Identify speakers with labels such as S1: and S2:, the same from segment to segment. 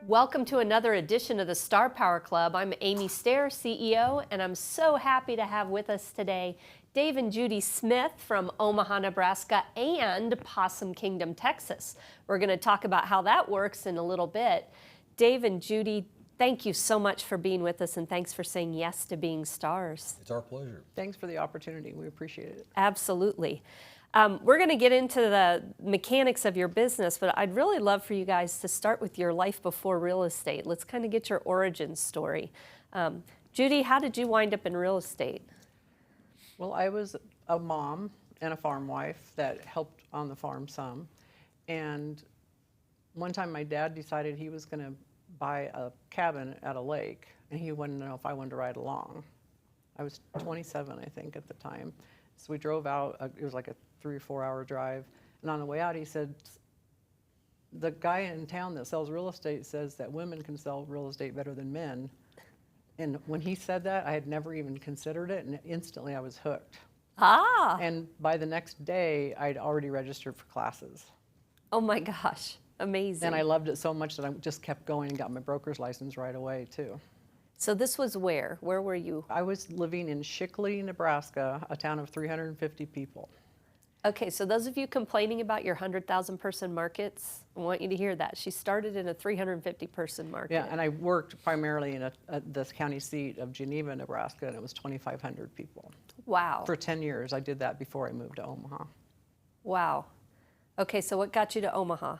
S1: Welcome to another edition of the Star Power Club. I'm Amy Stair, CEO, and I'm so happy to have with us today Dave and Judy Smith from Omaha, Nebraska and Possum Kingdom, Texas. We're going to talk about how that works in a little bit. Dave and Judy, thank you so much for being with us, and thanks for saying yes to being stars.
S2: It's our pleasure.
S3: Thanks for the opportunity. We appreciate it.
S1: Absolutely. We're going to get into the mechanics of your business, but I'd really love for you guys to start with your life before real estate. Let's kind of get your origin story. Judy, how did you wind up in real estate?
S3: Well, I was a mom and a farm wife that helped on the farm some. And one time my dad decided he was going to buy a cabin at a lake, and he wanted to know if I wanted to ride along. I was 27, I think, at the time. So we drove out. It was like a 3 or 4 hour drive. And on the way out, he said, the guy in town that sells real estate says that women can sell real estate better than men. And when he said that, I had never even considered it, and instantly I was hooked.
S1: Ah!
S3: And by the next day, I'd already registered for classes.
S1: Oh my gosh, amazing.
S3: And I loved it so much that I just kept going and got my broker's license right away, too.
S1: So this was where? Where were you?
S3: I was living in Shickley, Nebraska, a town of 350 people.
S1: Okay, so those of you complaining about your 100,000 person markets, I want you to hear that. She started in a 350 person market.
S3: Yeah, and I worked primarily in the county seat of Geneva, Nebraska, and it was 2,500 people.
S1: Wow.
S3: For 10 years, I did that before I moved to Omaha.
S1: Wow. Okay, so what got you to Omaha?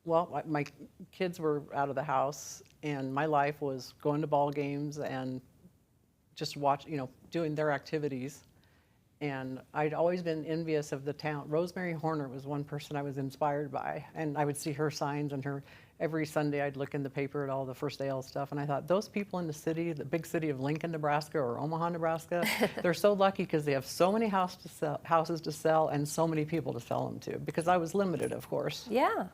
S3: Well, my kids were out of the house, and my life was going to ball games and just doing their activities. And I'd always been envious of the town. Rosemary Horner was one person I was inspired by, and I would see her signs and every Sunday I'd look in the paper at all the for sale stuff, and I thought, those people in the city, the big city of Lincoln, Nebraska, or Omaha, Nebraska, they're so lucky because they have so many houses to sell and so many people to sell them to, because I was limited, of course.
S1: Yeah.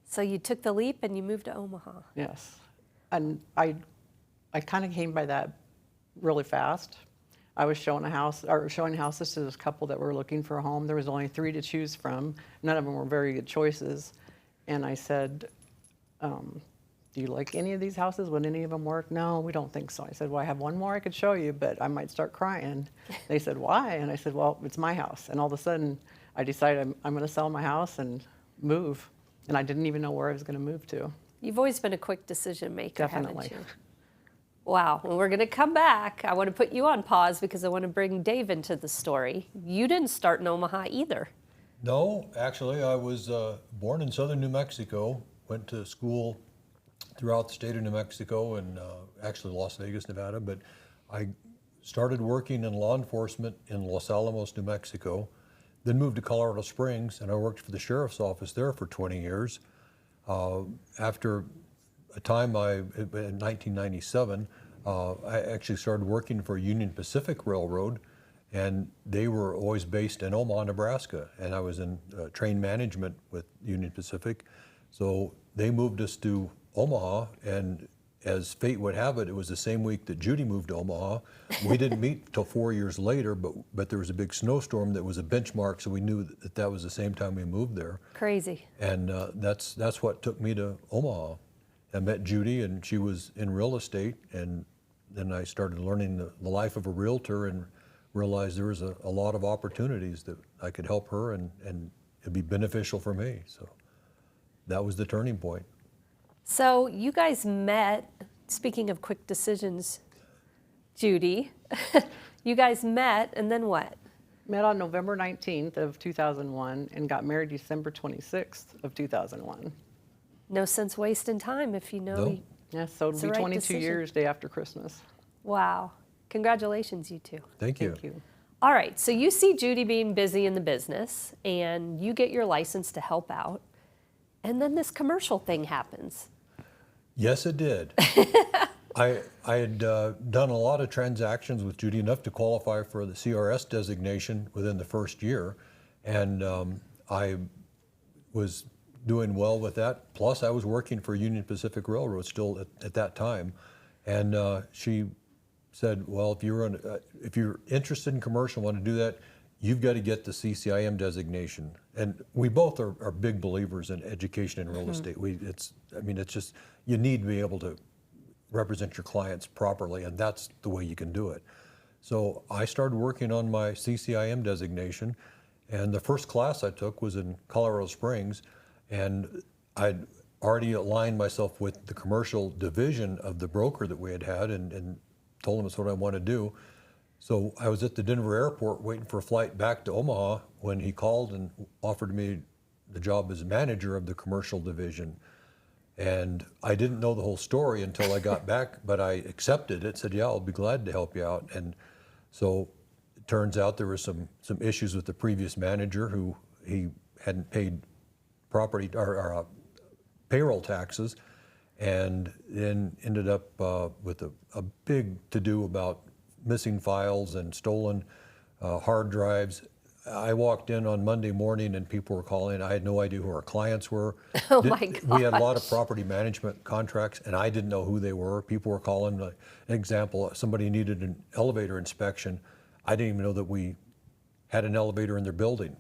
S1: So you took the leap and you moved to Omaha.
S3: Yes. And I kind of came by that really fast. I was showing houses to this couple that were looking for a home. There was only 3 to choose from. None of them were very good choices. And I said, do you like any of these houses? Would any of them work? No, we don't think so. I said, well, I have one more I could show you, but I might start crying. They said, why? And I said, well, it's my house. And all of a sudden, I decided I'm going to sell my house and move. And I didn't even know where I was going to move to.
S1: You've always been a quick decision maker,
S3: Definitely.
S1: haven't you? Wow. Well, we're going to come back. I want to put you on pause because I want to bring Dave into the story. You didn't start in Omaha either.
S2: No, actually, I was born in southern New Mexico, went to school throughout the state of New Mexico and actually Las Vegas, Nevada, but I started working in law enforcement in Los Alamos, New Mexico, then moved to Colorado Springs, and I worked for the sheriff's office there for 20 years. After a time, in 1997, I actually started working for Union Pacific Railroad, and they were always based in Omaha, Nebraska, and I was in train management with Union Pacific. So they moved us to Omaha, and as fate would have it, it was the same week that Judy moved to Omaha. We didn't meet till 4 years later, but there was a big snowstorm that was a benchmark, so we knew that was the same time we moved there.
S1: Crazy.
S2: And that's what took me to Omaha. I met Judy, and she was in real estate, and then I started learning the life of a realtor and realized there was a lot of opportunities that I could help her and it'd be beneficial for me. So that was the turning point.
S1: So you guys met, speaking of quick decisions, Judy, you guys met and then what?
S3: Met on November 19th of 2001 and got married December 26th of 2001.
S1: No sense wasting time if you know.
S2: No.
S3: Yes, so it'll be 22 years day after Christmas.
S1: Wow. Congratulations, you two.
S2: Thank you.
S3: Thank you.
S1: All right, so you see Judy being busy in the business and you get your license to help out. And then this commercial thing happens.
S2: Yes, it did. I had done a lot of transactions with Judy, enough to qualify for the CRS designation within the first year, and I was doing well with that. Plus, I was working for Union Pacific Railroad still at that time, and she said, "Well, if you're interested in commercial, want to do that, you've got to get the CCIM designation. And we both are big believers in education and real estate. It's just, you need to be able to represent your clients properly, and that's the way you can do it. So I started working on my CCIM designation, and the first class I took was in Colorado Springs, and I'd already aligned myself with the commercial division of the broker that we had and told them it's what I want to do. So I was at the Denver airport waiting for a flight back to Omaha when he called and offered me the job as manager of the commercial division. And I didn't know the whole story until I got back, but I accepted it, said, yeah, I'll be glad to help you out. And so it turns out there were some issues with the previous manager who he hadn't paid property or payroll taxes, and then ended up with a big to-do about missing files and stolen hard drives. I walked in on Monday morning and people were calling. I had no idea who our clients were.
S1: Oh my gosh.
S2: We had a lot of property management contracts and I didn't know who they were. People were calling. An example, somebody needed an elevator inspection. I didn't even know that we had an elevator in their building.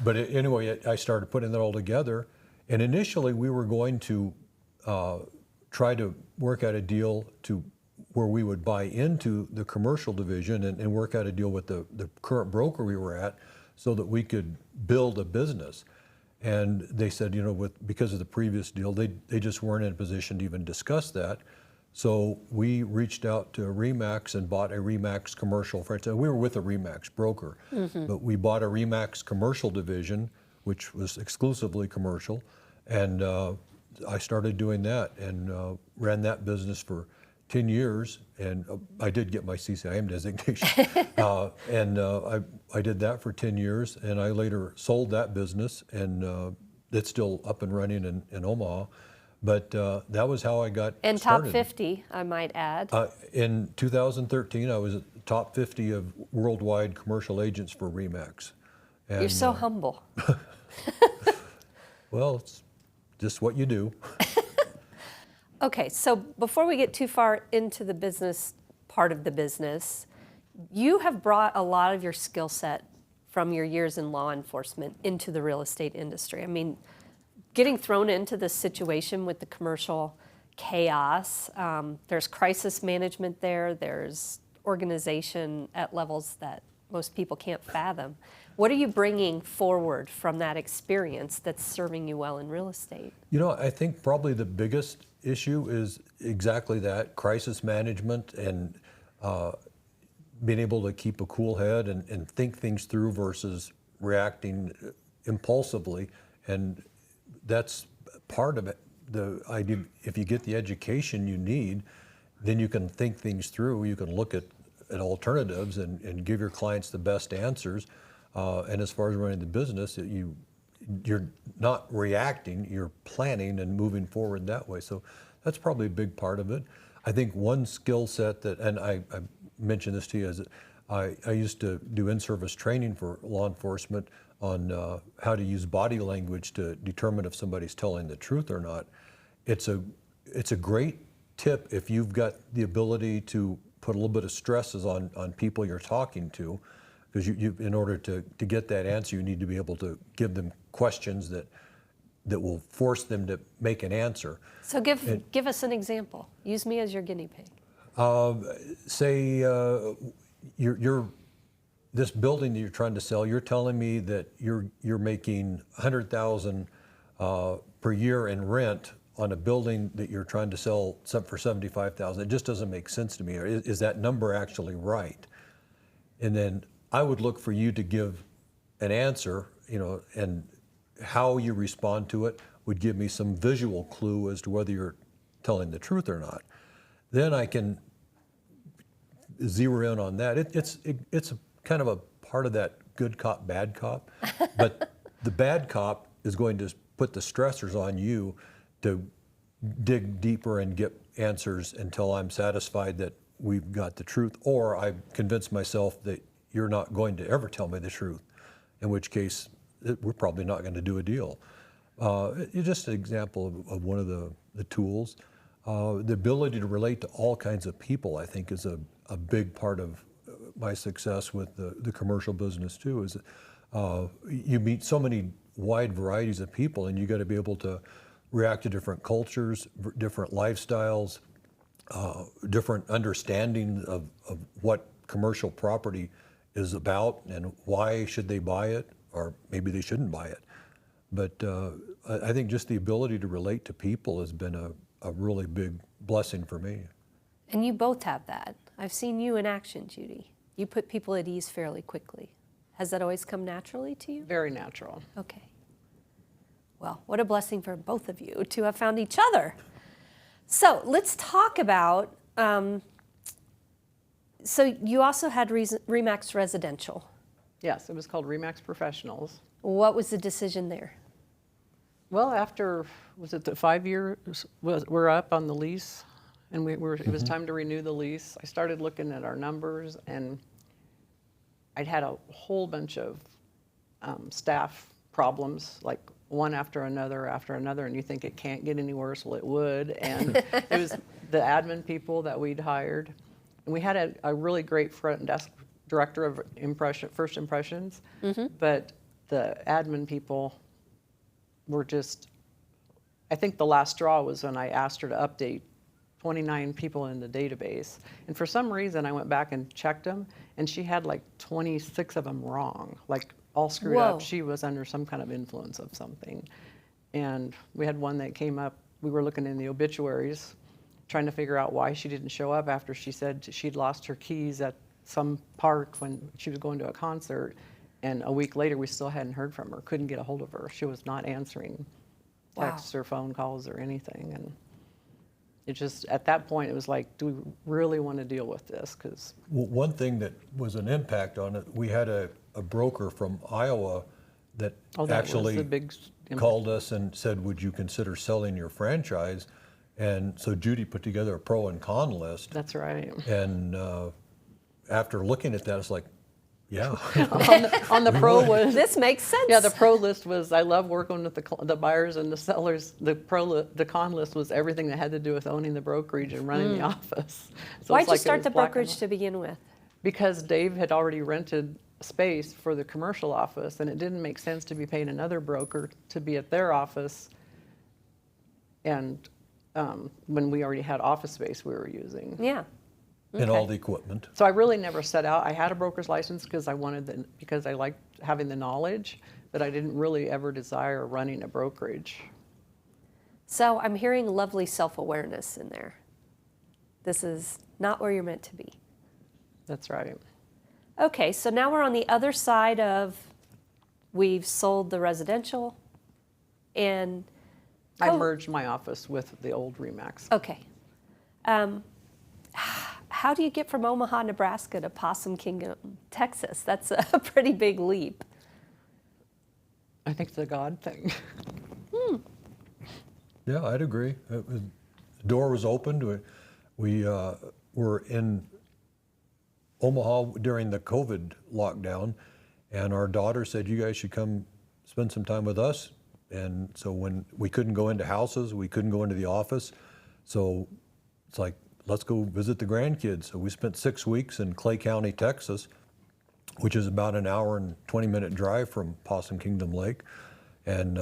S2: Anyway, I started putting that all together. And initially we were going to try to work out a deal where we would buy into the commercial division and work out a deal with the current broker we were at so that we could build a business. And they said, because of the previous deal, they just weren't in a position to even discuss that. So we reached out to RE/MAX and bought a RE/MAX commercial franchise. We were with a RE/MAX broker, but we bought a RE/MAX commercial division, which was exclusively commercial. And I started doing that and ran that business for 10 years, and I did get my CCIM designation. I did that for 10 years, and I later sold that business, and it's still up and running in Omaha. But that was how I got
S1: And
S2: started.
S1: top 50, I might add.
S2: In 2013, I was at the top 50 of worldwide commercial agents for RE/MAX.
S1: You're so humble.
S2: Well, it's just what you do.
S1: Okay, so before we get too far into the business part of the business, you have brought a lot of your skill set from your years in law enforcement into the real estate industry. I mean, getting thrown into this situation with the commercial chaos, there's crisis management there's organization at levels that most people can't fathom. What are you bringing forward from that experience that's serving you well in real estate?
S2: I think probably the biggest issue is exactly that, crisis management and being able to keep a cool head and think things through versus reacting impulsively. And that's part of it. The idea, if you get the education you need, then you can think things through. You can look at alternatives and give your clients the best answers. And as far as running the business, you're not reacting, you're planning and moving forward that way. So that's probably a big part of it. I think one skill set and I mentioned this to you, is that I used to do in-service training for law enforcement on how to use body language to determine if somebody's telling the truth or not. It's a great tip if you've got the ability to put a little bit of stresses on people you're talking to, because you in order to get that answer, you need to be able to give them questions that will force them to make an answer.
S1: So give us an example. Use me as your guinea pig.
S2: Say you're this building that you're trying to sell. You're telling me that you're making $100,000 per year in rent on a building that you're trying to sell for $75,000. It just doesn't make sense to me. Or is that number actually right? And then I would look for you to give an answer, and how you respond to it would give me some visual clue as to whether you're telling the truth or not. Then I can zero in on that. It's kind of a part of that good cop, bad cop, but the bad cop is going to put the stressors on you to dig deeper and get answers until I'm satisfied that we've got the truth, or I've convinced myself that you're not going to ever tell me the truth, in which case we're probably not going to do a deal. It's just an example of one of the tools. The ability to relate to all kinds of people, I think, is a big part of my success with the commercial business too, is you meet so many wide varieties of people, and you got to be able to react to different cultures, different lifestyles, different understanding of what commercial property is about and why should they buy it, or maybe they shouldn't buy it. But I think just the ability to relate to people has been a really big blessing for me.
S1: And you both have that. I've seen you in action, Judy. You put people at ease fairly quickly. Has that always come naturally to you?
S3: Very natural.
S1: Okay. Well, what a blessing for both of you to have found each other. So let's talk about, so you also had Remax Residential.
S3: Yes, it was called Remax Professionals.
S1: What was the decision there?
S3: Well, after, was it the 5 years, we're up on the lease, and it was time to renew the lease. I started looking at our numbers, and I'd had a whole bunch of staff problems, like one after another, and you think it can't get any worse. Well, it would. And it was the admin people that we'd hired. And we had a really great front desk director of first impressions, but the admin people were just, I think the last straw was when I asked her to update 29 people in the database. And for some reason, I went back and checked them, and she had like 26 of them wrong, like all screwed
S1: Whoa.
S3: up. She was under some kind of influence of something. And we had one that came up, we were looking in the obituaries, trying to figure out why she didn't show up after she said she'd lost her keys at some park when she was going to a concert. And a week later, we still hadn't heard from her, couldn't get a hold of her. She was not answering texts or phone calls or anything. And it just, at that point, it was like, do we really want to deal with this? Because
S2: One thing that was an impact on it, we had a broker from Iowa that actually
S3: was the big
S2: called us and said, would you consider selling your franchise? And so Judy put together a pro and con list.
S3: That's right.
S2: And after looking at that, it's like, yeah.
S3: on the pro was,
S1: This makes sense.
S3: yeah, the pro list was, I love working with the buyers and the sellers. The con list was everything that had to do with owning the brokerage and running the office. So
S1: Why'd
S3: it's
S1: you
S3: like it
S1: start
S3: was
S1: the
S3: black and
S1: brokerage
S3: white.
S1: to begin with?
S3: Because Dave had already rented space for the commercial office, and it didn't make sense to be paying another broker to be at their office. And when we already had office space we were using.
S1: Yeah.
S2: And all the equipment.
S3: So I really never set out. I had a broker's license because because I liked having the knowledge, but I didn't really ever desire running a brokerage.
S1: So I'm hearing lovely self-awareness in there. This is not where you're meant to be.
S3: That's right.
S1: Okay, so now we're on the other side of, we've sold the residential and
S3: I
S1: Oh.
S3: merged my office with the old Remax.
S1: okay. How do you get from Omaha, Nebraska to Possum Kingdom, Texas? That's a pretty big leap.
S3: I think it's a God thing.
S2: Yeah, I'd agree. The door was opened. We were in Omaha during the COVID lockdown, and our daughter said, you guys should come spend some time with us. And so when we couldn't go into houses, we couldn't go into the office. So it's like, let's go visit the grandkids. So we spent 6 weeks in Clay County, Texas, which is about an hour and 20-minute drive from Possum Kingdom Lake. And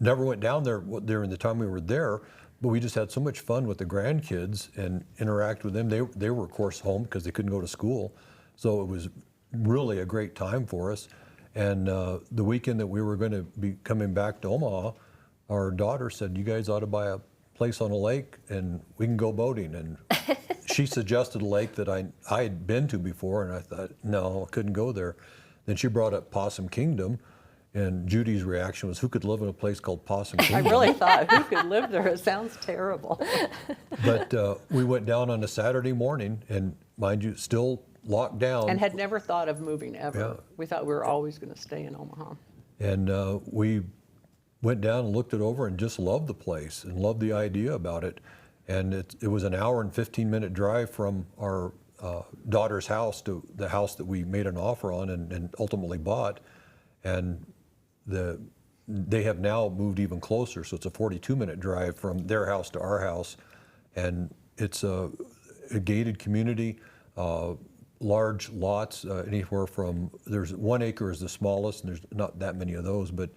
S2: never went down there during the time we were there, but we just had so much fun with the grandkids and interact with them. They were, of course, home because they couldn't go to school. So it was really a great time for us. And the weekend that we were going to be coming back to Omaha, our daughter said, you guys ought to buy a place on a lake and we can go boating. And she suggested a lake that I had been to before, and I thought, no, I couldn't go there. Then she brought up Possum Kingdom, and Judy's reaction was, who could live in a place called Possum
S3: I
S2: Kingdom?
S3: really thought, who could live there? It sounds terrible.
S2: But we went down on a Saturday morning, and mind you, still locked down.
S3: And had never thought of moving ever.
S2: Yeah.
S3: We thought we were always going to stay in Omaha.
S2: And we went down and looked it over and just loved the place and loved the idea about it. And it was an hour and 15-minute drive from our daughter's house to the house that we made an offer on and ultimately bought. And they have now moved even closer, so it's a 42-minute drive from their house to our house. And it's a gated community. large lots, anywhere from, there's 1 acre is the smallest, and there's not that many of those, but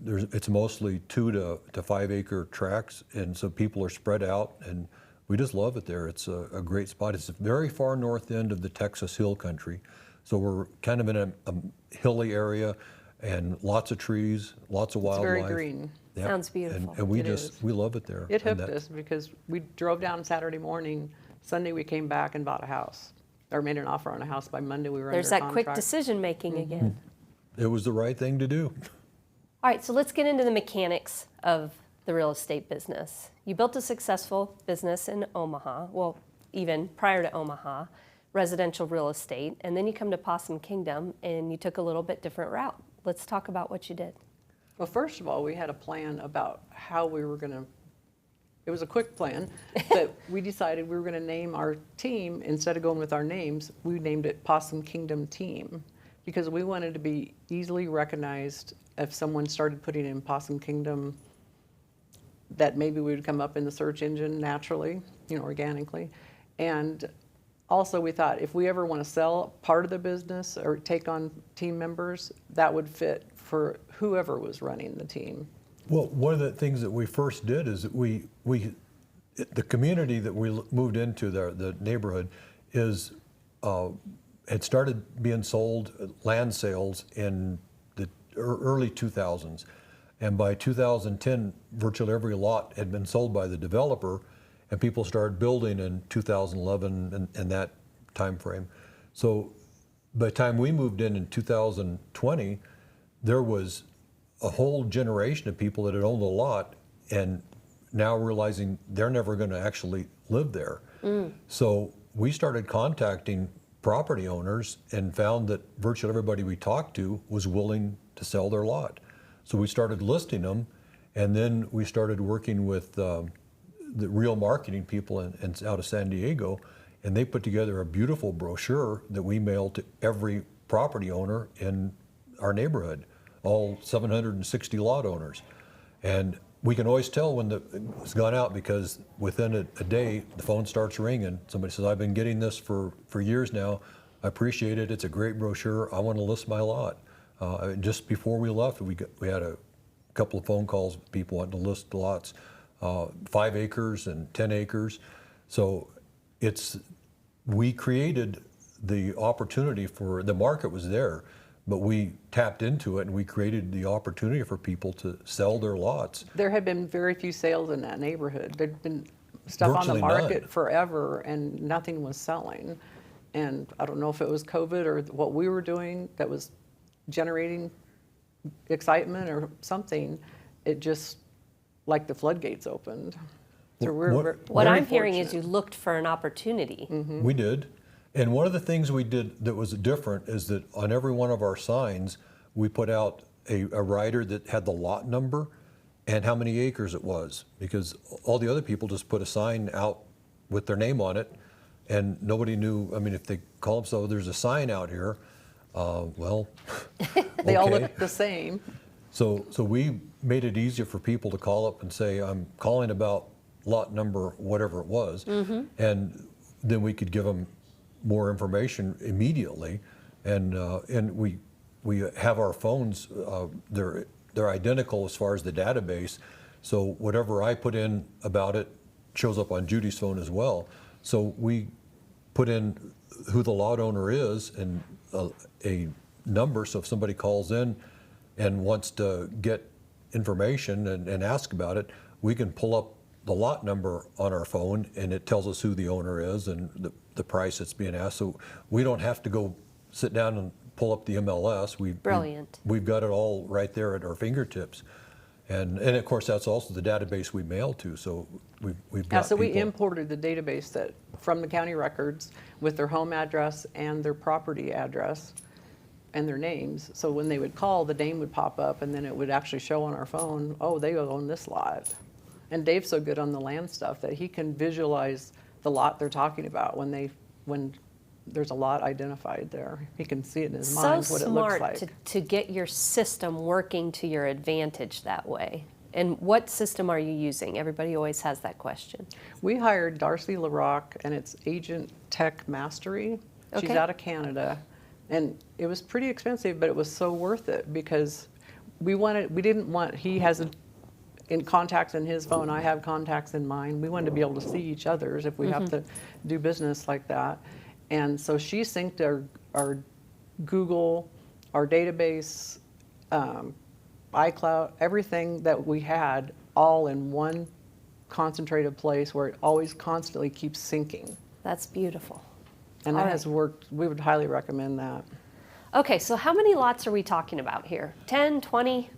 S2: it's mostly 2 to 5 acre tracts, and so people are spread out, and we just love it there. It's a great spot. It's the very far north end of the Texas Hill Country, so we're kind of in a hilly area, and lots of trees, lots of wildlife.
S3: It's very green.
S2: Yep.
S1: Sounds beautiful.
S2: And we
S3: It
S2: just,
S3: is.
S2: we love it there.
S3: It
S2: And
S3: hooked us because we drove down Saturday morning. Sunday we came back and bought a house, or made an offer on a house. By Monday we were
S1: There's that
S3: under
S1: quick
S3: contract.
S1: decision-making again.
S2: It was the right thing to do.
S1: All right, so let's get into the mechanics of the real estate business. You built a successful business in Omaha, well, even prior to Omaha, residential real estate, and then you come to Possum Kingdom and you took a little bit different route. Let's talk about what you did.
S3: Well, first of all, we had a plan about how we were going to, it was a quick plan, but we decided we were going to name our team, instead of going with our names, we named it Possum Kingdom Team, because we wanted to be easily recognized if someone started putting in Possum Kingdom, that maybe we would come up in the search engine naturally, organically. And also we thought if we ever want to sell part of the business or take on team members, that would fit for whoever was running the team.
S2: Well, one of the things that we first did is that the community that we moved into, the neighborhood, had started being sold, land sales in the early 2000s. And by 2010, virtually every lot had been sold by the developer, and people started building in 2011 and that time frame. So by the time we moved in 2020, there was a whole generation of people that had owned a lot and now realizing they're never going to actually live there. So we started contacting property owners and found that virtually everybody we talked to was willing to sell their lot. So we started listing them, and then we started working with the real marketing people out of San Diego, and they put together a beautiful brochure that we mailed to every property owner in our neighborhood, all 760 lot owners. And we can always tell when it's gone out, because within a day, the phone starts ringing. Somebody says, I've been getting this for years now. I appreciate it. It's a great brochure. I want to list my lot. Just before we left, we had a couple of phone calls with people wanting to list lots, 5 acres and 10 acres. So we created the opportunity for, the market was there, but we tapped into it and we created the opportunity for people to sell their lots.
S3: There had been very few sales in that neighborhood. There'd been stuff on the
S2: Virtually
S3: market
S2: none.
S3: forever and nothing was selling. And I don't know if it was COVID or what we were doing that was generating excitement or something. It just, like the floodgates opened. So we're
S1: What
S3: very
S1: I'm hearing is
S3: fortunate.
S1: you looked for an opportunity.
S2: We did. And one of the things we did that was different is that on every one of our signs, we put out a rider that had the lot number and how many acres it was, because all the other people just put a sign out with their name on it, and nobody knew. I mean, if they call them, so there's a sign out here, well,
S3: They all
S2: okay.
S3: look the same.
S2: So we made it easier for people to call up and say, I'm calling about lot number, whatever it was, and then we could give them more information immediately, and we have our phones. They're identical as far as the database, so whatever I put in about it shows up on Judy's phone as well. So we put in who the lot owner is and a number, so if somebody calls in and wants to get information and ask about it, we can pull up the lot number on our phone and it tells us who the owner is and the price that's being asked. So we don't have to go sit down and pull up the MLS.
S1: Brilliant.
S2: We've got it all right there at our fingertips. And of course, that's also the database we mail to. So we've got
S3: So we
S2: people.
S3: imported the database that from the county records with their home address and their property address and their names. So when they would call, the name would pop up and then it would actually show on our phone, oh, they own this lot. And Dave's so good on the land stuff that he can visualize the lot they're talking about when there's a lot identified there. He can see it in his
S1: So
S3: mind what it looks
S1: smart
S3: like.
S1: to get your system working to your advantage that way. And what system are you using? Everybody always has that question.
S3: We hired Darcy LaRock and it's Agent Tech Mastery. She's
S1: Okay.
S3: out of Canada. And it was pretty expensive, but it was so worth it because we didn't want, he has in contacts in his phone, I have contacts in mine. We wanted to be able to see each other's if we have to do business like that. And so she synced our Google, our database, iCloud, everything that we had all in one concentrated place where it always constantly keeps syncing.
S1: That's beautiful.
S3: And
S1: All
S3: that
S1: right.
S3: has worked. We would highly recommend that.
S1: Okay, so how many lots are we talking about here? 10, 20?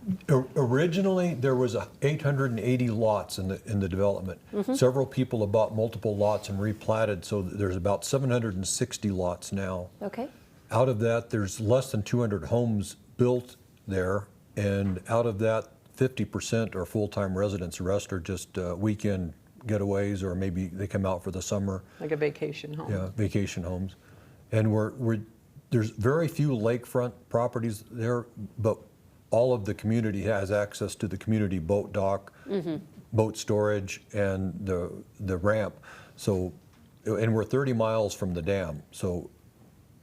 S2: Originally, there was 880 lots in the development. Several people have bought multiple lots and replatted, so there's about 760 lots now.
S1: Okay.
S2: Out of that, there's less than 200 homes built there, and out of that, 50% are full-time residents. The rest are just weekend getaways, or maybe they come out for the summer.
S3: Like a vacation home.
S2: Yeah, vacation homes. And there's very few lakefront properties there, but all of the community has access to the community boat dock, boat storage, and the ramp. So, and we're 30 miles from the dam. So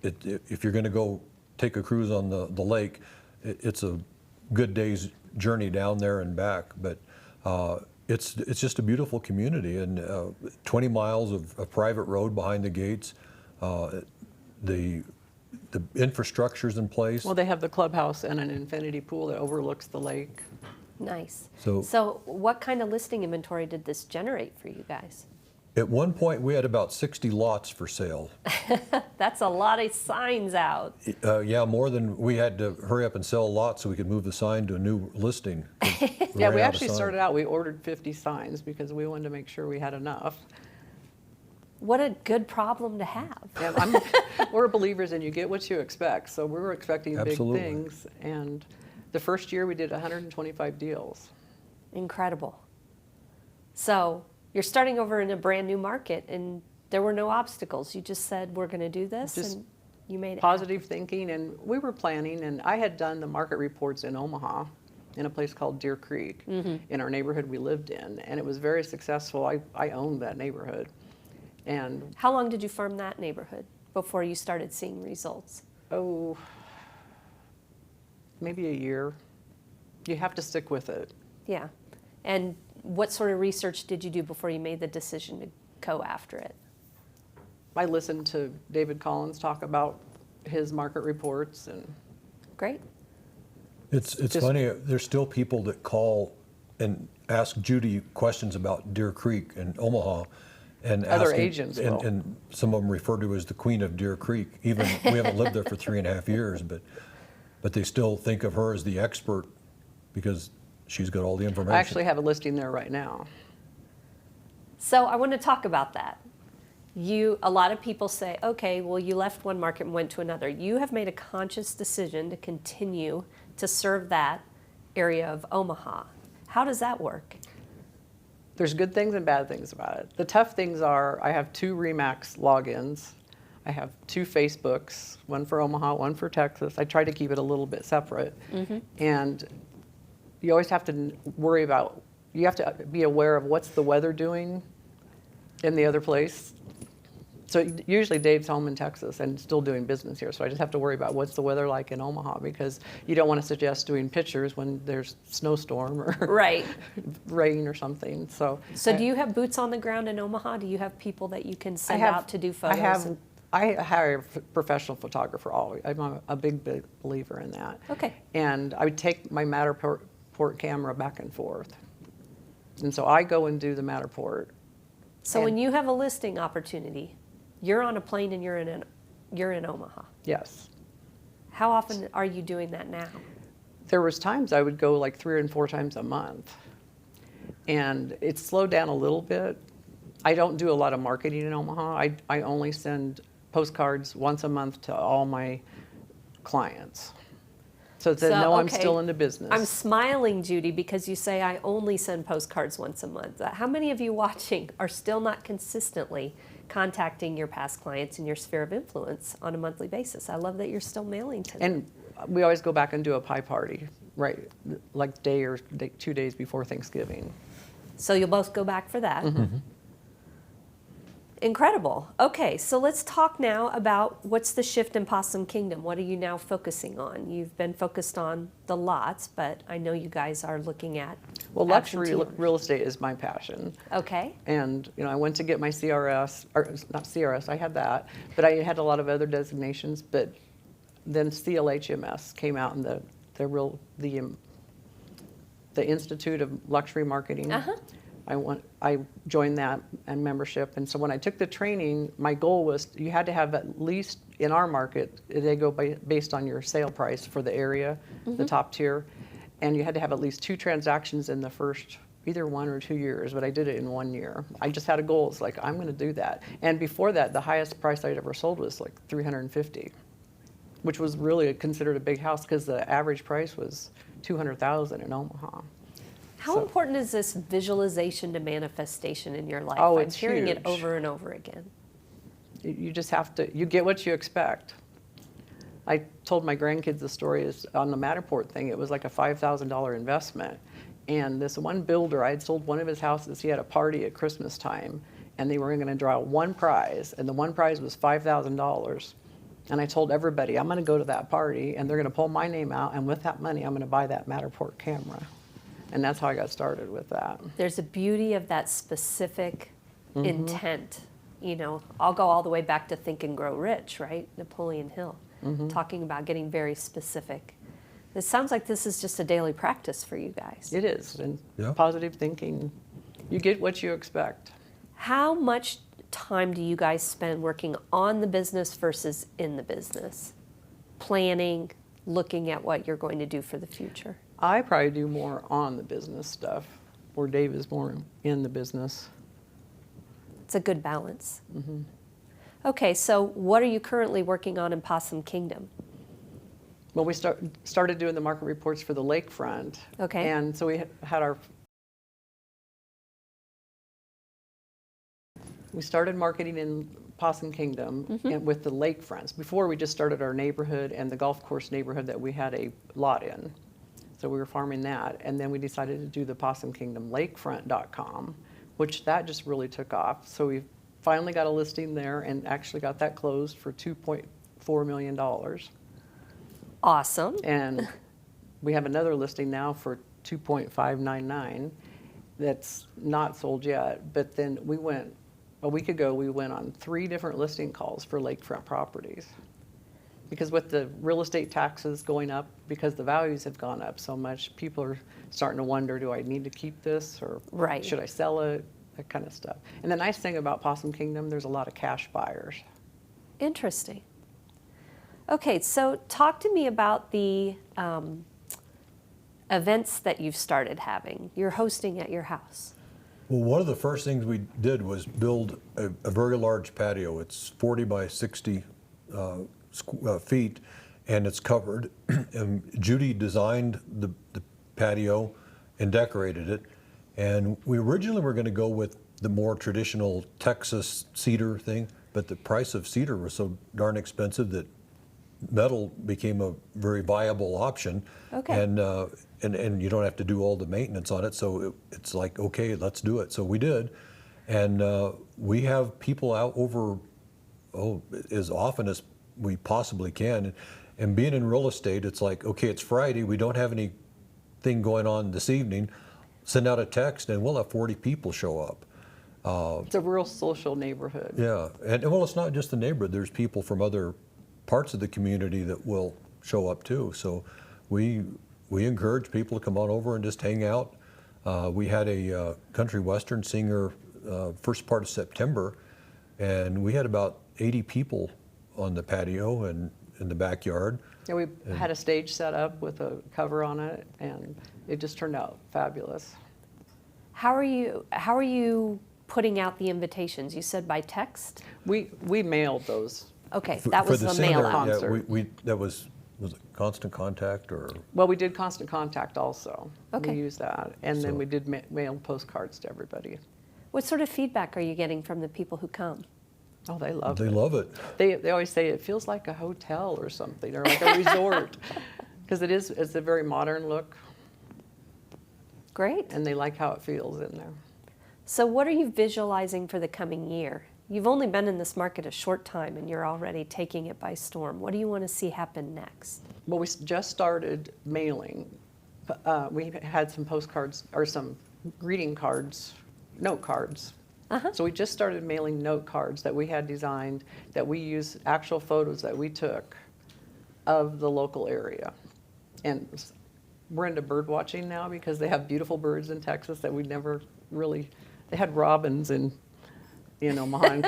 S2: if you're gonna go take a cruise on the lake, it's a good day's journey down there and back. But it's just a beautiful community, and 20 miles of private road behind the gates. The infrastructure's in place.
S3: Well, they have the clubhouse and an infinity pool that overlooks the lake.
S1: Nice.
S2: So-
S1: So what kind of listing inventory did this generate for you guys?
S2: At one point, we had about 60 lots for sale.
S1: That's a lot of signs out.
S2: Yeah, more than we had to hurry up and sell lots so we could move the sign to a new listing.
S3: Yeah, we actually started out, we ordered 50 signs because we wanted to make sure we had enough.
S1: What a good problem to have.
S3: And we're believers in you get what you expect. So we were expecting
S2: Absolutely.
S3: big things. And the first year we did 125 deals.
S1: Incredible. So you're starting over in a brand new market, and there were no obstacles. You just said, we're going to do this,
S3: Just
S1: and you made it
S3: Positive thinking, and we were planning, and I had done the market reports in Omaha in a place called Deer Creek in our neighborhood we lived in, and it was very successful. I owned that neighborhood. And
S1: happen. How long did you farm that neighborhood before you started seeing results?
S3: oh, maybe a year. You have to stick with it.
S1: Yeah. And what sort of research did you do before you made the decision to go after it?
S3: I listened to David Collins talk about his market reports, and
S1: Great.
S2: It's
S3: Just-
S2: funny, there's still people that call and ask Judy questions about Deer Creek and Omaha. And
S3: Other
S2: asking-
S3: agents will.
S2: And some of them refer to as the Queen of Deer Creek. Even, we haven't lived there for 3.5 years, but they still think of her as the expert because she's got all the information.
S3: I actually have a listing there right now.
S1: So I want to talk about that. A lot of people say, okay, well, you left one market and went to another. You have made a conscious decision to continue to serve that area of Omaha. How does that work?
S3: There's good things and bad things about it. The tough things are I have 2 RE/MAX logins. I have 2 Facebooks, one for Omaha, one for Texas. I try to keep it a little bit separate. And you always have to worry about, you have to be aware of what's the weather doing in the other place. So usually Dave's home in Texas and still doing business here. So I just have to worry about what's the weather like in Omaha, because you don't want to suggest doing pictures when there's snowstorm or
S1: Right.
S3: rain or something. So
S1: Do you have boots on the ground in Omaha? Do you have people that you can send
S3: have-
S1: out to do photos?
S3: I hire a professional photographer always. I'm a big believer in that.
S1: Okay.
S3: And I would take my Matterport camera back and forth. And so I go and do the Matterport.
S1: So when you have a listing opportunity, you're on a plane and you're in Omaha.
S3: Yes.
S1: How often are you doing that now?
S3: There was times I would go like 3 or 4 times a month. And it's slowed down a little bit. I don't do a lot of marketing in Omaha. I only send postcards once a month to all my clients. So they know I'm
S1: okay,
S3: still in the business.
S1: I'm smiling, Judy, because you say I only send postcards once a month. How many of you watching are still not consistently contacting your past clients in your sphere of influence on a monthly basis? I love that you're still mailing to them.
S3: And we always go back and do a pie party, right, like 2 days before Thanksgiving.
S1: So you'll both go back for that. Incredible. Okay, so let's talk now about what's the shift in Possum Kingdom. What are you now focusing on? You've been focused on the lots, but I know you guys are looking at
S3: Well, luxury
S1: absentee owners.
S3: real estate is my passion.
S1: Okay.
S3: And, I went to get my CRS, or not CRS, I had that, but I had a lot of other designations, but then CLHMS came out and the Institute of Luxury Marketing.
S1: Uh-huh.
S3: I joined that and membership, and so when I took the training, my goal was you had to have at least, in our market, they go based on your sale price for the area, the top tier, and you had to have at least 2 transactions in the first either 1 or 2 years, but I did it in 1 year. I just had a goal. It's like, I'm going to do that. And before that, the highest price I'd ever sold was like $350, which was really considered a big house because the average price was $200,000 in Omaha.
S1: How important is this visualization to manifestation in your life?
S3: Oh,
S1: I'm
S3: it's
S1: hearing it
S3: huge.
S1: over and over again.
S3: You just have to, you get what you expect. I told my grandkids the story is on the Matterport thing, it was like a $5,000 investment. And this one builder, I had sold one of his houses, he had a party at Christmas time, and they were gonna draw one prize, and the one prize was $5,000. And I told everybody, I'm gonna go to that party, and they're gonna pull my name out, and with that money, I'm gonna buy that Matterport camera. And that's how I got started with that.
S1: There's a beauty of that specific intent. I'll go all the way back to Think and Grow Rich, right? Napoleon Hill, talking about getting very specific. It sounds like this is just a daily practice for you guys.
S3: It is, and
S2: Yeah.
S3: positive thinking, you get what you expect.
S1: How much time do you guys spend working on the business versus in the business? Planning, looking at what you're going to do for the future.
S3: I probably do more on the business stuff, where Dave is more in the business.
S1: It's a good balance. Okay, so what are you currently working on in Possum Kingdom?
S3: Well, we started doing the market reports for the lakefront.
S1: Okay.
S3: And so we started marketing in Possum Kingdom and with the lakefronts. Before, we just started our neighborhood and the golf course neighborhood that we had a lot in. So we were farming that. And then we decided to do the Possum Kingdom lakefront.com, which that just really took off. So we finally got a listing there and actually got that closed for $2.4 million.
S1: Awesome.
S3: And we have another listing now for $2.599 that's not sold yet. But then a week ago, we went on 3 different listing calls for lakefront properties. Because with the real estate taxes going up, because the values have gone up so much, people are starting to wonder, do I need to keep this or
S1: Right.
S3: should I sell it? That kind of stuff. And the nice thing about Possum Kingdom, there's a lot of cash buyers.
S1: Interesting. Okay, so talk to me about the events that you've started having. You're hosting at your house.
S2: Well, one of the first things we did was build a very large patio. It's 40 by 60 feet, and it's covered. And Judy designed the patio and decorated it. And we originally were going to go with the more traditional Texas cedar thing, but the price of cedar was so darn expensive that metal became a very viable option.
S1: Okay.
S2: And you don't have to do all the maintenance on it, so it's like, okay, let's do it. So we did, and we have people out over as often as we possibly can. And being in real estate, it's like, okay, it's Friday, we don't have anything going on this evening. Send out a text, and we'll have 40 people show up.
S3: It's a real social neighborhood.
S2: Yeah, and well, it's not just the neighborhood. There's people from other parts of the community that will show up too. So we encourage people to come on over and just hang out. We had a country western singer first part of September, and we had about 80 people on the patio and in the backyard.
S3: Yeah, we had a stage set up with a cover on it, and it just turned out fabulous.
S1: How are you putting out the invitations? You said by text?
S3: We mailed those.
S1: Okay, that was the
S2: singer,
S1: mail out.
S3: concert.
S2: Yeah, that was it Constant Contact or?
S3: Well, we did Constant Contact also.
S1: Okay.
S3: We used that, and then
S2: So-
S3: we did mail postcards to everybody.
S1: What sort of feedback are you getting from the people who come?
S3: Oh, they love
S2: They
S3: it.
S2: love it.
S3: They always say it feels like a hotel or something, or like a resort, because it's a very modern look,
S1: Great.
S3: and they like how it feels in there.
S1: So what are you visualizing for the coming year? You've only been in this market a short time and you're already taking it by storm. What do you want to see happen next?
S3: Well, we just started mailing. We had some postcards or some greeting cards, note cards. So we just started mailing note cards that we had designed, that we use actual photos that we took of the local area. And we're into bird watching now because they have beautiful birds in Texas that we never really, they had robins and, you know,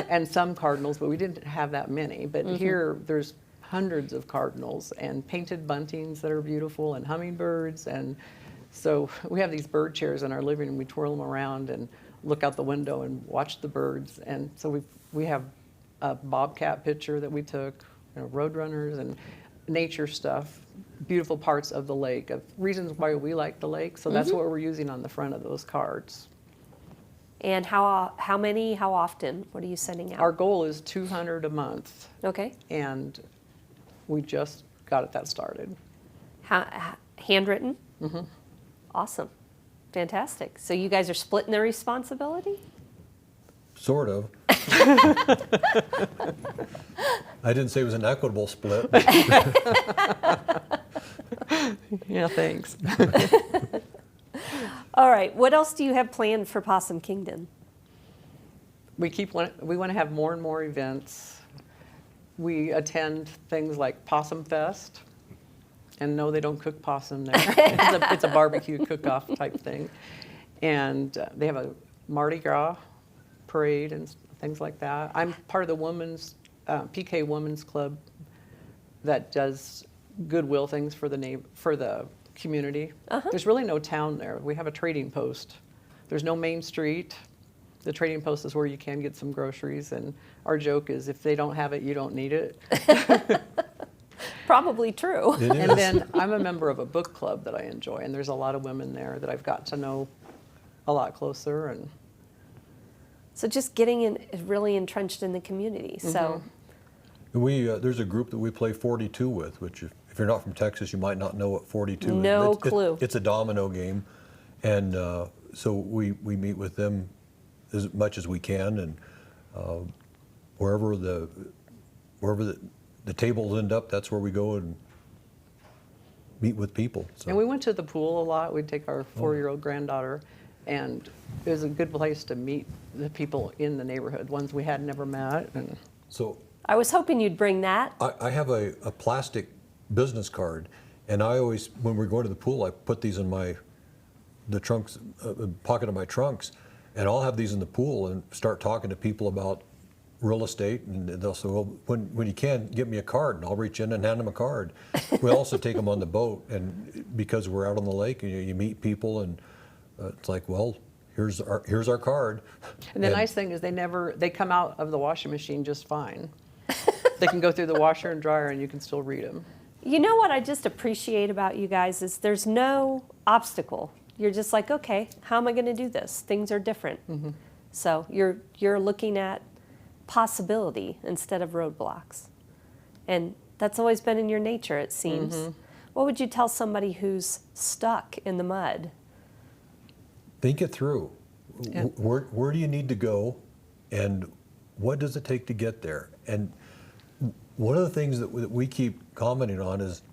S3: and some cardinals, but we didn't have that many. But here there's hundreds of cardinals and painted buntings that are beautiful and hummingbirds. And so we have these bird chairs in our living room. We twirl them around and look out the window and watch the birds. And so we have a bobcat picture that we took, you know, roadrunners and nature stuff, beautiful parts of the lake, of reasons why we like the lake. So that's what we're using on the front of those cards.
S1: And how many, how often? What are you sending out?
S3: Our goal is 200 a month,
S1: Okay.
S3: and we just got that started.
S1: Handwritten? Awesome. Fantastic. So you guys are splitting the responsibility?
S2: Sort of. I didn't say it was an equitable split.
S3: Yeah, thanks.
S1: All right. What else do you have planned for Possum Kingdom?
S3: We want to have more and more events. We attend things like Possum Fest, and no, they don't cook possum there. It's a barbecue cook-off type thing. And they have a Mardi Gras parade and things like that. I'm part of the women's PK Women's Club that does goodwill things for the community. There's really no town there. We have a trading post. There's no main street. The trading post is where you can get some groceries, and our joke is if they don't have it, you don't need it.
S1: Probably true.
S2: It
S3: And
S2: is.
S3: then I'm a member of a book club that I enjoy, and there's a lot of women there that I've got to know a lot closer. And
S1: So just getting really entrenched in the community. So
S2: There's a group that we play 42 with, which if you're not from Texas, you might not know what 42 is.
S1: No clue.
S2: It's a domino game, and so we meet with them as much as we can, and wherever the tables end up, that's where we go and meet with people. So.
S3: And we went to the pool a lot. We'd take our 4-year-old granddaughter, and it was a good place to meet the people in the neighborhood, ones we had never met. And
S2: So
S1: I was hoping you'd bring that.
S2: I have a plastic business card, and I always, when we're going to the pool, I put these in the trunks, pocket of my trunks, and I'll have these in the pool and start talking to people about real estate, and they'll say, well, when you can, get me a card, and I'll reach in and hand them a card. We also take them on the boat, and because we're out on the lake, and you meet people, and it's like, well, here's our card.
S3: the nice thing is they come out of the washing machine just fine. They can go through the washer and dryer, and you can still read them.
S1: You know what I just appreciate about you guys is there's no obstacle. You're just like, okay, how am I going to do this? Things are different. So you're looking at possibility instead of roadblocks. And that's always been in your nature, it seems. What would you tell somebody who's stuck in the mud?
S2: Think it through.
S3: Yeah.
S2: Where do you need to go, and what does it take to get there? And one of the things that we keep commenting on is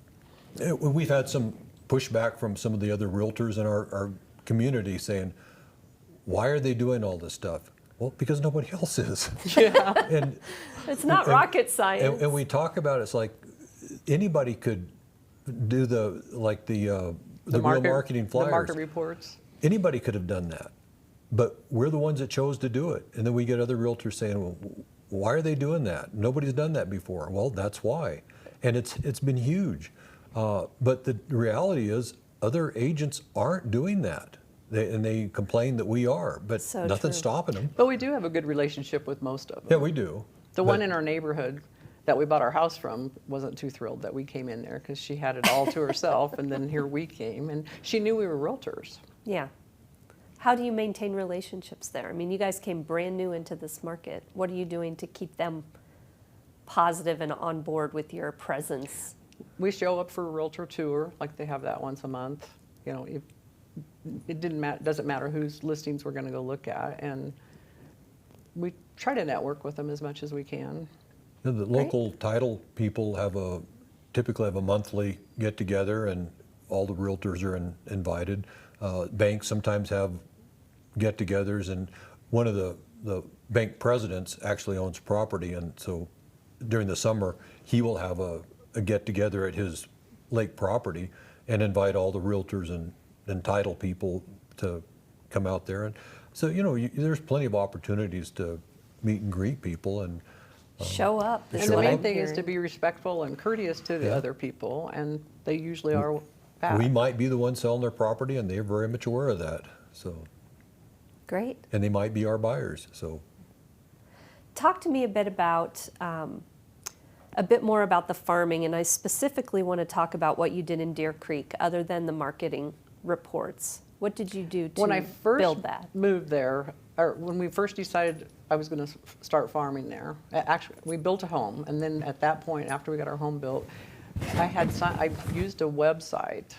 S2: we've had some pushback from some of the other realtors in our community saying, why are they doing all this stuff? Well, because nobody else is.
S3: Yeah.
S2: And
S1: It's not rocket science.
S2: and we talk about it's like anybody could do the real marketing flyers.
S3: The market reports.
S2: Anybody could have done that, but we're the ones that chose to do it. And then we get other realtors saying, well, why are they doing that? Nobody's done that before. Well, that's why. And it's been huge. But the reality is other agents aren't doing that. They complain that we are, but
S1: So
S2: nothing's
S1: true.
S2: stopping them.
S3: But we do have a good relationship with most of them.
S2: Yeah, we do.
S3: The
S2: But-
S3: one in our neighborhood that we bought our house from wasn't too thrilled that we came in there because she had it all to herself, and then here we came, and she knew we were realtors.
S1: Yeah. How do you maintain relationships there? I mean, you guys came brand new into this market. What are you doing to keep them positive and on board with your presence?
S3: We show up for a realtor tour, like they have that once a month. You know, it doesn't matter whose listings we're going to go look at, and we try to network with them as much as we can.
S2: The local title people typically have a monthly get-together, and all the realtors are invited. Banks sometimes have get-togethers, and one of the bank presidents actually owns property, and so during the summer he will have a get-together at his lake property and invite all the realtors and title people to come out there. And so, there's plenty of opportunities to meet and greet people and
S1: Show up.
S3: And
S1: is
S3: the
S1: what
S3: main
S1: I'm
S3: thing is to
S1: hearing.
S3: be respectful and courteous to the
S2: Yeah.
S3: other people, and they usually are back.
S2: we might be the ones selling their property, and they're very much aware of that. So,
S1: Great.
S2: and they might be our buyers. So,
S1: Talk to me a bit more about the farming, and I specifically want to talk about what you did in Deer Creek, other than the marketing reports. What did you do to
S3: When I first
S1: build that?
S3: moved there, or when we first decided I was going to start farming there, actually, we built a home, and then at that point, after we got our home built, I used a website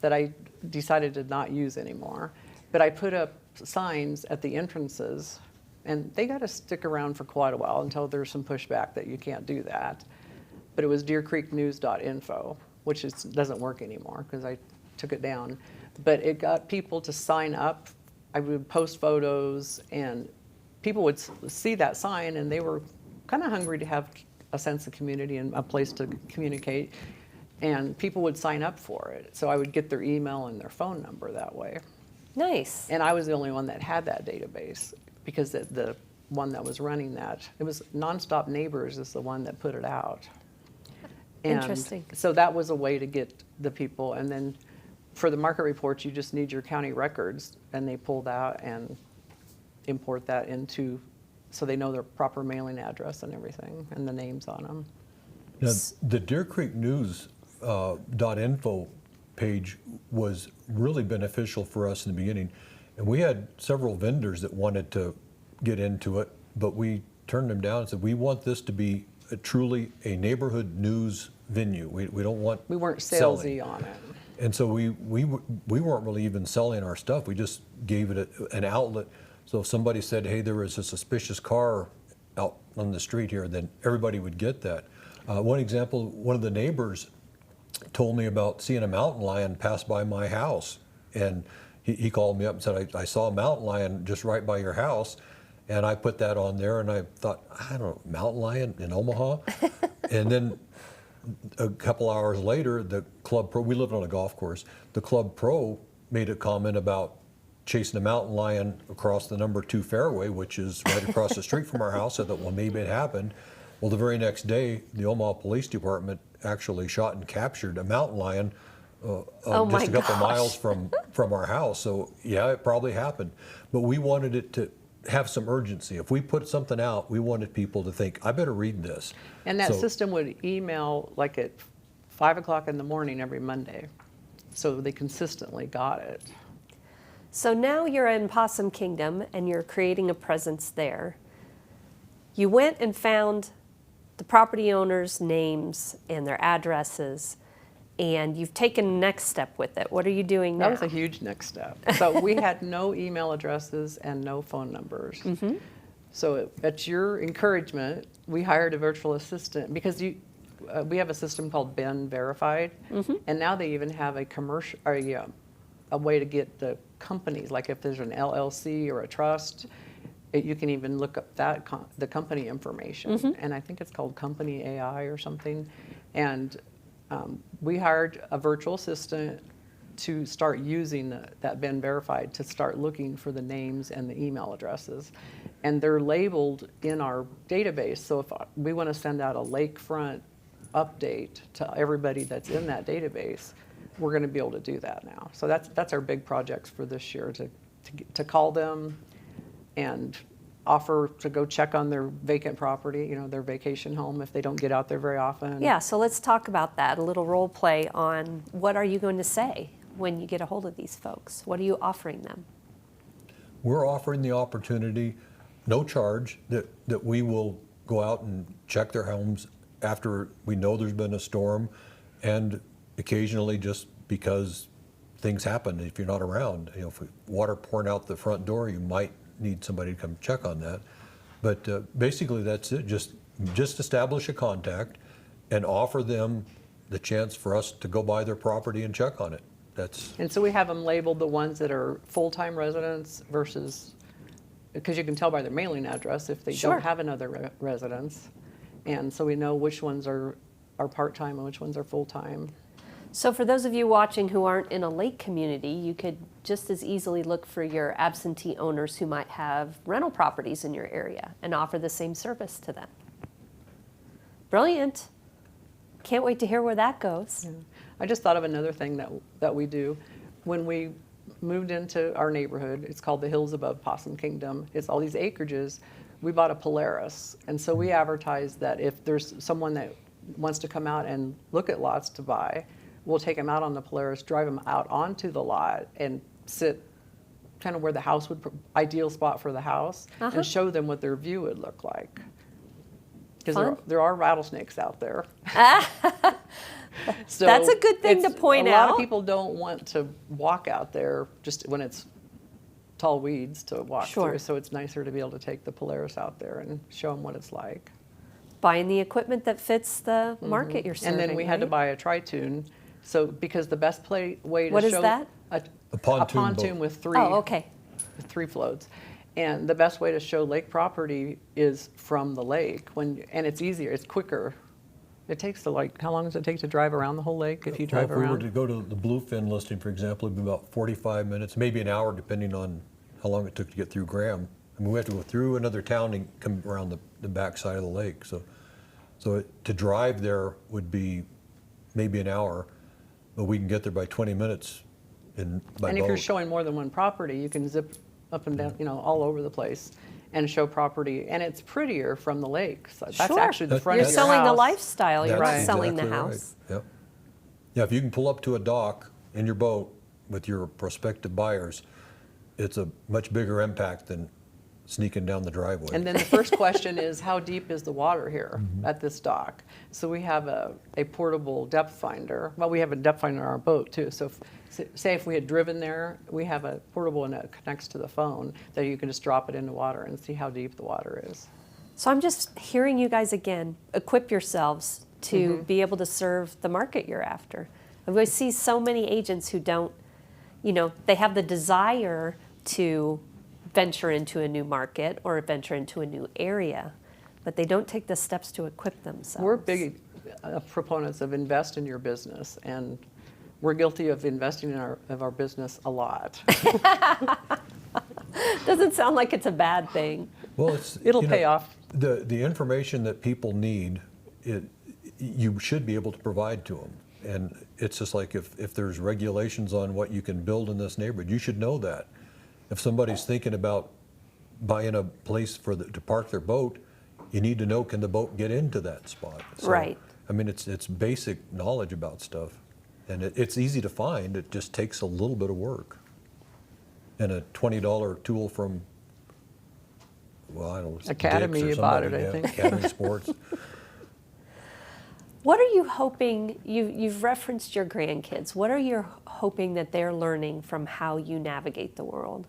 S3: that I decided to not use anymore, but I put up signs at the entrances, and they got to stick around for quite a while until there's some pushback that you can't do that. But it was deercreeknews.info, which doesn't work anymore because I took it down. But it got people to sign up. I would post photos, and people would see that sign, and they were kind of hungry to have a sense of community and a place to communicate. And people would sign up for it. So I would get their email and their phone number that way.
S1: Nice.
S3: And I was the only one that had that database, because the one that was running that, it was Nonstop Neighbors is the one that put it out. And
S1: Interesting.
S3: so that was a way to get the people. And then for the market reports, you just need your county records, and they pull that and import that into, so they know their proper mailing address and everything, and the names on them.
S2: now, the Deer Creek News .info page was really beneficial for us in the beginning, and we had several vendors that wanted to get into it, but we turned them down and said, we want this to be truly a neighborhood news venue. We don't want
S3: We weren't
S2: selling.
S3: salesy on it.
S2: And so we weren't really even selling our stuff. We just gave it an outlet. So if somebody said, hey, there was a suspicious car out on the street here, then everybody would get that. One example, one of the neighbors told me about seeing a mountain lion pass by my house. And he called me up and said, I saw a mountain lion just right by your house. And I put that on there, and I thought, I don't know, mountain lion in Omaha? And then a couple hours later, the club pro, we lived on a golf course, the club pro made a comment about chasing a mountain lion across the number 2 fairway, which is right across the street from our house. I thought, well, maybe it happened. Well, the very next day, the Omaha Police Department actually shot and captured a mountain lion
S1: Oh my
S2: just a couple
S1: gosh.
S2: miles from our house. So yeah, it probably happened. But we wanted it to have some urgency. If we put something out, we wanted people to think, I better read this.
S3: And that
S2: So-
S3: system would email like at 5 o'clock in the morning every Monday. So they consistently got it.
S1: So now you're in Possum Kingdom and you're creating a presence there. You went and found the property owners' names and their addresses, and you've taken the next step with it. What are you doing now?
S3: That was a huge next step. So we had no email addresses and no phone numbers. So at your encouragement, we hired a virtual assistant, because we have a system called Ben Verified, and now they even have a commercial, or a way to get the companies, like if there's an LLC or a trust, you can even look up the company information, and I think it's called Company AI or something. And we hired a virtual assistant to start using that Ben Verified to start looking for the names and the email addresses. And they're labeled in our database. So if we want to send out a lakefront update to everybody that's in that database, we're going to be able to do that now. So that's our big projects for this year, to call them and offer to go check on their vacant property, their vacation home, if they don't get out there very often.
S1: Yeah, so let's talk about that, a little role play on what are you going to say when you get a hold of these folks? What are you offering them?
S2: We're offering the opportunity, no charge, that we will go out and check their homes after we know there's been a storm, and occasionally just because things happen if you're not around. If water pouring out the front door, you might need somebody to come check on that. But basically, that's it. Just establish a contact and offer them the chance for us to go by their property and check on it.
S3: And so we have them labeled, the ones that are full-time residents versus, because you can tell by their mailing address if they
S1: Sure.
S3: don't have another residence. And so we know which ones are part-time and which ones are full-time.
S1: So for those of you watching who aren't in a lake community, you could just as easily look for your absentee owners who might have rental properties in your area and offer the same service to them. Brilliant. Can't wait to hear where that goes.
S3: Yeah. I just thought of another thing that we do. When we moved into our neighborhood, it's called the Hills Above Possum Kingdom. It's all these acreages. We bought a Polaris, and so we advertised that if there's someone that wants to come out and look at lots to buy, we'll take them out on the Polaris, drive them out onto the lot, and sit kind of where the house would, ideal spot for the house, and show them what their view would look like. Because there are rattlesnakes out there. So
S1: that's a good thing to point out.
S3: A lot of people don't want to walk out there just when it's tall weeds to walk through. So it's nicer to be able to take the Polaris out there and show them what it's like.
S1: Buying the equipment that fits the market you're serving.
S3: And then we had to buy a tri-tune. So because the best way to
S1: What
S3: show
S1: is that?
S2: A pontoon boat.
S3: with three.
S1: Oh, okay.
S3: With 3 floats. And the best way to show lake property is from the lake, and it's easier, it's quicker. It takes how long does it take to drive around the whole lake if you drive
S2: If we were
S3: around?
S2: to go to the bluefin listing, for example, it'd be about 45 minutes, maybe an hour, depending on how long it took to get through Graham. I mean, we have to go through another town and come around the back side of the lake. So to drive there would be maybe an hour, but we can get there by 20 minutes by
S3: And
S2: boat.
S3: if you're showing more than one property, you can zip up and down, all over the place and show property. And it's prettier from the lake. So that's
S1: Sure.
S3: actually the front
S1: You're
S3: of your
S1: selling the
S3: house.
S1: lifestyle. You're not
S2: That's
S1: selling the
S2: exactly
S1: house.
S2: right. Yep. Yeah, if you can pull up to a dock in your boat with your prospective buyers, it's a much bigger impact than sneaking down the driveway.
S3: And then the first question is, how deep is the water here at this dock? So we have a portable depth finder. Well, we have a depth finder on our boat too. So say if we had driven there, we have a portable and it connects to the phone that you can just drop it into water and see how deep the water is.
S1: So I'm just hearing you guys again, equip yourselves to be able to serve the market you're after. I see so many agents who don't, they have the desire to venture into a new market or venture into a new area, but they don't take the steps to equip themselves.
S3: We're big proponents of invest in your business, and we're guilty of investing in our business a lot.
S1: Doesn't sound like it's a bad thing.
S2: Well,
S3: It'll pay off.
S2: The information that people need, you should be able to provide to them. And it's just like if there's regulations on what you can build in this neighborhood, you should know that. If somebody's thinking about buying a place to park their boat, you need to know, can the boat get into that spot? So,
S1: Right.
S2: I mean, it's basic knowledge about stuff. And it's easy to find, it just takes a little bit of work. And a $20 tool from, well, I don't know,
S3: Academy,
S2: Dick's or
S3: you bought
S2: somebody,
S3: it, I think.
S2: Academy Sports.
S1: What are you hoping, you've referenced your grandkids, what are you hoping that they're learning from how you navigate the world?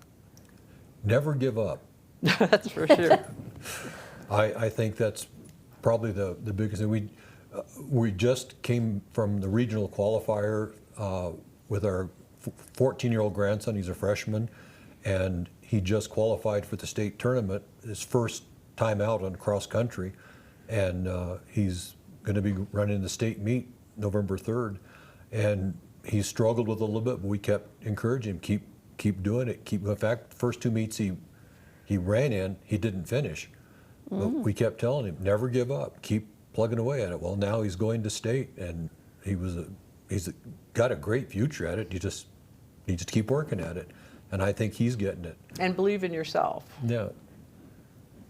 S2: Never give up.
S3: That's for sure.
S2: I think that's probably the biggest thing. We just came from the regional qualifier with our 14-year-old grandson. He's a freshman, and he just qualified for the state tournament, his first time out on cross country, and he's going to be running the state meet November 3rd. And he struggled with it a little bit, but we kept encouraging him, keep doing it. In fact, the first 2 meets he ran in, he didn't finish. But we kept telling him, never give up, keep plugging away at it. Well, now he's going to state, and he's got a great future at it. You just need to keep working at it. And I think he's getting it.
S3: And believe in yourself.
S2: Yeah.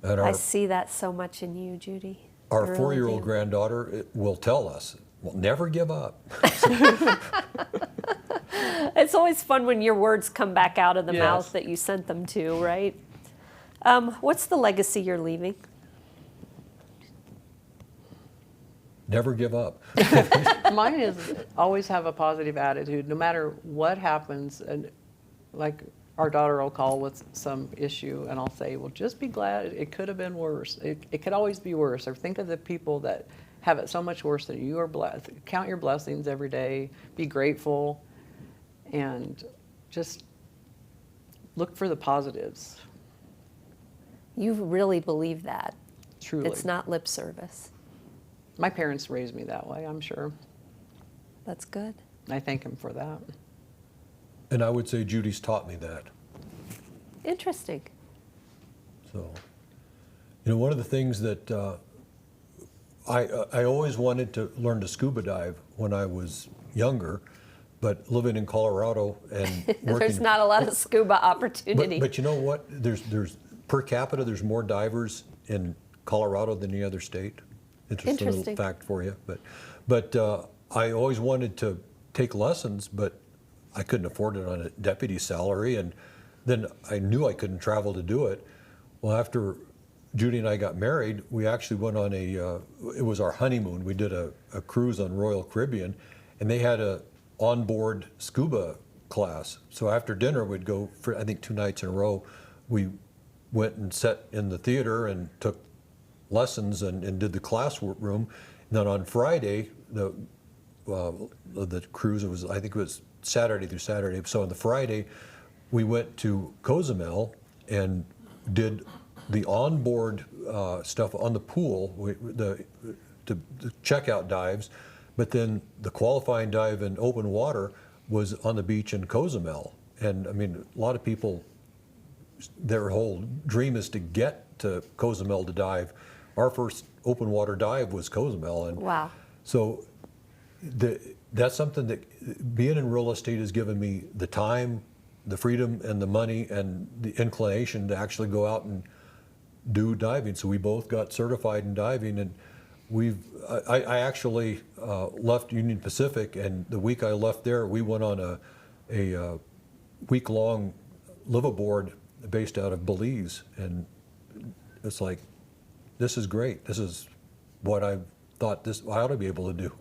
S2: And
S1: I see that so much in you, Judy.
S2: our
S1: I really
S2: 4-year-old
S1: do.
S2: granddaughter will tell us, well, never give up.
S1: It's always fun when your words come back out of the
S3: Yes.
S1: mouth that you sent them to, right? What's the legacy you're leaving?
S2: Never give up.
S3: Mine is always have a positive attitude, no matter what happens. And like our daughter will call with some issue, and I'll say, well, just be glad it could have been worse. It could always be worse. Or think of the people that have it so much worse than you are blessed. Count your blessings every day. Be grateful, and just look for the positives.
S1: You really believe that.
S3: Truly.
S1: It's not lip service.
S3: My parents raised me that way, I'm sure.
S1: That's good.
S3: I thank them for that.
S2: And I would say Judy's taught me that.
S1: Interesting.
S2: So, one of the things that I always wanted to learn to scuba dive when I was younger, but living in Colorado and working.
S1: There's not a lot of scuba opportunity.
S2: But you know what? There's per capita, there's more divers in Colorado than any other state. Interesting little fact for you. But I always wanted to take lessons, but I couldn't afford it on a deputy salary, and then I knew I couldn't travel to do it. Well, after Judy and I got married, we actually went on it was our honeymoon. We did a cruise on Royal Caribbean, and they had a onboard scuba class. So after dinner, we'd go for, I think, 2 nights in a row. We went and sat in the theater and took lessons and did the classroom. And then on Friday, the cruise, I think it was Saturday through Saturday. So on the Friday, we went to Cozumel and did the onboard stuff on the pool, the checkout dives, but then the qualifying dive in open water was on the beach in Cozumel. And I mean, a lot of people, their whole dream is to get to Cozumel to dive. Our first open water dive was Cozumel. And
S1: wow.
S2: So that's something that being in real estate has given me the time, the freedom, and the money, and the inclination to actually go out and do diving. So we both got certified in diving, and I actually left Union Pacific, and the week I left there, we went on a week-long liveaboard based out of Belize, and it's like, this is great. This is what I thought I ought to be able to do.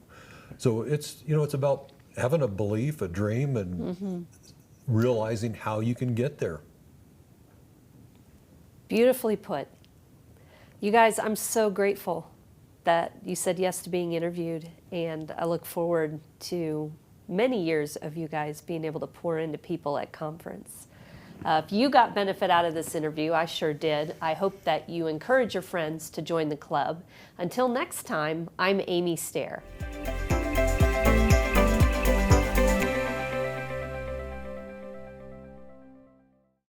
S2: So it's about having a belief, a dream, and realizing how you can get there.
S1: Beautifully put. You guys, I'm so grateful that you said yes to being interviewed, and I look forward to many years of you guys being able to pour into people at conference. If you got benefit out of this interview, I sure did. I hope that you encourage your friends to join the club. Until next time, I'm Amy Stair.